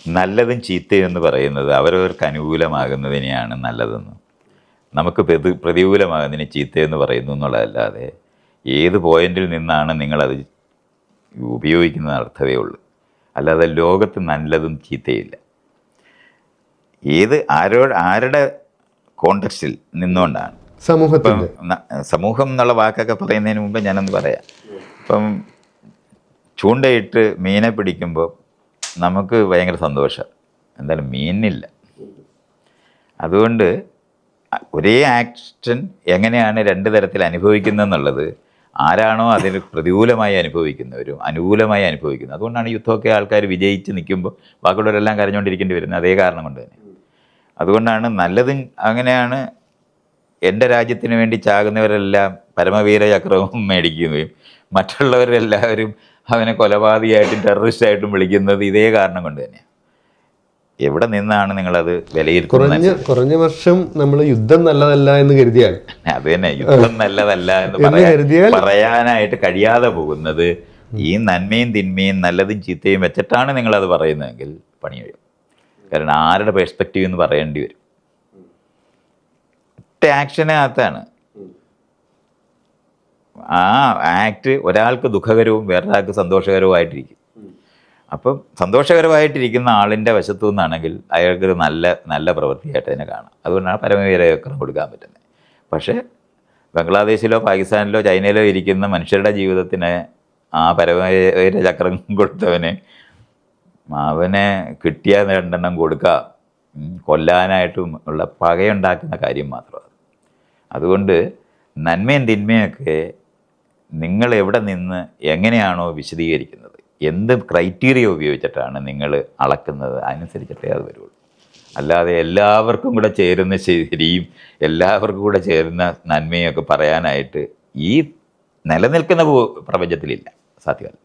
നല്ലതും ചീത്തയും എന്ന് പറയുന്നത് അവരവർക്ക് അനുകൂലമാകുന്നതിനെയാണ് നല്ലതെന്ന്, നമുക്ക് പ്രതികൂലമാകുന്നതിന് ചീത്തയെന്ന് പറയുന്നു എന്നുള്ളതല്ലാതെ ഏത് പോയിന്റിൽ നിന്നാണ് നിങ്ങളത് ഉപയോഗിക്കുന്ന അർത്ഥമേ ഉള്ളൂ. അല്ലാതെ ലോകത്ത് നല്ലതും ചീത്തയില്ല. ആരുടെ കോണ്ടക്സ്റ്റിൽ നിന്നുകൊണ്ടാണ്. സമൂഹം എന്നുള്ള വാക്കൊക്കെ പറയുന്നതിന് മുമ്പ് ഞാനൊന്ന് പറയാം. ഇപ്പം ചൂണ്ടയിട്ട് മീനെ പിടിക്കുമ്പോൾ നമുക്ക് ഭയങ്കര സന്തോഷം, എന്തായാലും മീനില്ല. അതുകൊണ്ട് ഒരേ ആക്ഷൻ എങ്ങനെയാണ് രണ്ട് തരത്തിൽ അനുഭവിക്കുന്നതെന്നുള്ളത് ആരാണോ അതിന് പ്രതികൂലമായി അനുഭവിക്കുന്നവരും അനുകൂലമായി അനുഭവിക്കുന്നത്. അതുകൊണ്ടാണ് യുദ്ധമൊക്കെ ആൾക്കാർ വിജയിച്ച് നിൽക്കുമ്പോൾ ബാക്കിയുള്ളവരെല്ലാം കരഞ്ഞുകൊണ്ടിരിക്കേണ്ടി വരുന്നത്, അതേ കാരണം കൊണ്ട് തന്നെ. അതുകൊണ്ടാണ് നല്ലതും അങ്ങനെയാണ്. എൻ്റെ രാജ്യത്തിന് വേണ്ടി ചാകുന്നവരെല്ലാം പരമവീര ചക്രവും മേടിക്കുകയും മറ്റുള്ളവരെല്ലാവരും അവനെ കൊലപാതകയായിട്ടും ടെററിസ്റ്റായിട്ടും വിളിക്കുന്നത് ഇതേ കാരണം കൊണ്ട് തന്നെയാണ്. എവിടെ നിന്നാണ് നിങ്ങളത് വിലയിരുത്തുന്നത്? കുറഞ്ഞ വർഷം നമ്മൾ യുദ്ധം നല്ലതല്ല എന്ന് കരുതിയാൽ, അത് തന്നെ, യുദ്ധം നല്ലതല്ല എന്ന് പറയാനായിട്ട് കഴിയാതെ പോകുന്നത് ഈ നന്മയും തിന്മയും നല്ലതും ചീത്തയും വെച്ചിട്ടാണ് നിങ്ങളത് പറയുന്നതെങ്കിൽ പണി കഴിയും. കാരണം ആരുടെ പെർസ്പെക്റ്റീവ് എന്ന് പറയേണ്ടി വരും. ഒറ്റ ആക്ഷനകത്താണ്. ആ ആക്ട് ഒരാൾക്ക് ദുഃഖകരവും വേറൊരാൾക്ക് സന്തോഷകരവുമായിട്ടിരിക്കും. അപ്പം സന്തോഷകരമായിട്ടിരിക്കുന്ന ആളിൻ്റെ വശത്തു നിന്നാണെങ്കിൽ അയാൾക്കൊരു നല്ല പ്രവൃത്തിയായിട്ട് തന്നെ കാണാം. അതുകൊണ്ടാണ് പരമവീര ചക്രം കൊടുക്കാൻ പറ്റുന്നത്. പക്ഷേ ബംഗ്ലാദേശിലോ പാകിസ്ഥാനിലോ ചൈനയിലോ ഇരിക്കുന്ന മനുഷ്യരുടെ ജീവിതത്തിന് ആ പരമവീര ചക്രം കൊടുത്തവനെ അവനെ കിട്ടിയ 2 കൊടുക്കുക, കൊല്ലാനായിട്ടും ഉള്ള പകയുണ്ടാക്കുന്ന കാര്യം മാത്രമാണ്. അതുകൊണ്ട് നന്മയും തിന്മയൊക്കെ നിങ്ങൾ എവിടെ നിന്ന് എങ്ങനെയാണോ വിശദീകരിക്കുന്നത്, എന്ത് ക്രൈറ്റീരിയ ഉപയോഗിച്ചിട്ടാണ് നിങ്ങൾ അളക്കുന്നത്, അതിനനുസരിച്ചിട്ടേ അത് വരുള്ളൂ. അല്ലാതെ എല്ലാവർക്കും കൂടെ ചേരുന്ന ശരിയും എല്ലാവർക്കും കൂടെ ചേരുന്ന നന്മയൊക്കെ പറയാനായിട്ട് ഈ നിലനിൽക്കുന്ന പ്രപഞ്ചത്തിലില്ല, സാധ്യമല്ല.